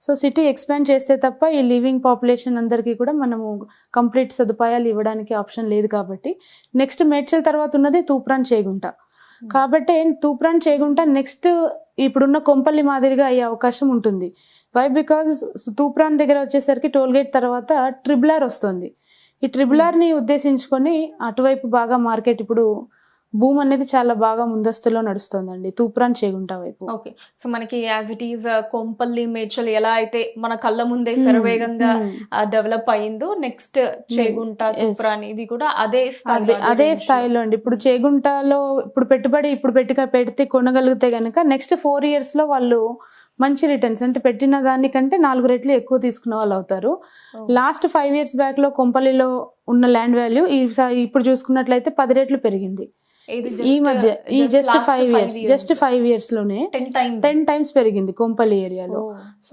So city expand చేస్తే తప్ప ఈ లివింగ్ పాపులేషన్ అందరికీ కూడా మనము కంప్లీట్ సదుపాయాలు ఇవ్వడానికి ఆప్షన్ లేదు కాబట్టి నెక్స్ట్ మేడ్చల్ తర్వాత ఉన్నది తూప్రాన్ చేగుంట. కాబట్టి తూప్రాన్ చేగుంట నెక్స్ట్ ఇప్పుడున్న కొంపల్లి మాదిరిగా అయ్యే అవకాశం ఉంటుంది. వై బికాజ్ తూప్రాన్ దగ్గర వచ్చేసరికి టోల్గేట్ తర్వాత ట్రిబులార్ వస్తుంది. ఈ ట్రిబులార్ని ఉద్దేశించుకొని అటువైపు బాగా మార్కెట్ ఇప్పుడు భూమి అనేది చాలా బాగా ముందస్తులో నడుస్తుందండి తూప్రాన్ చేగుంట వైపు. ఓకే, సో మనకి as it is Kompally Medchal ఎలా అయితే మన కళ్ళ ముందే శరవేగంగా డెవలప్ అయ్యిందో నెక్స్ట్ చేగుంట తూప్రాన్ ఇవి కూడా అదే స్థాయిలో అండి. ఇప్పుడు చేగుంటలో ఇప్పుడు పెట్టుబడి పెడితే కొనగలిగితే గనక నెక్స్ట్ 4 years లో వాళ్ళు మంచి రిటర్న్స్ అంటే పెట్టిన దానికంటే 4 రెట్లు ఎక్కువ తీసుకున్న వాళ్ళు అవుతారు. లాస్ట్ 5 years బ్యాక్ లో కొంపల్లిలో ఉన్న ల్యాండ్ వాల్యూ ఇప్పుడు చూసుకున్నట్లయితే 10 రెట్లు పెరిగింది. ఈ మధ్య ఈ జస్ట్ 5 years లోనే 10 times పెరిగింది కొంపల్లి ఏరియాలో. సో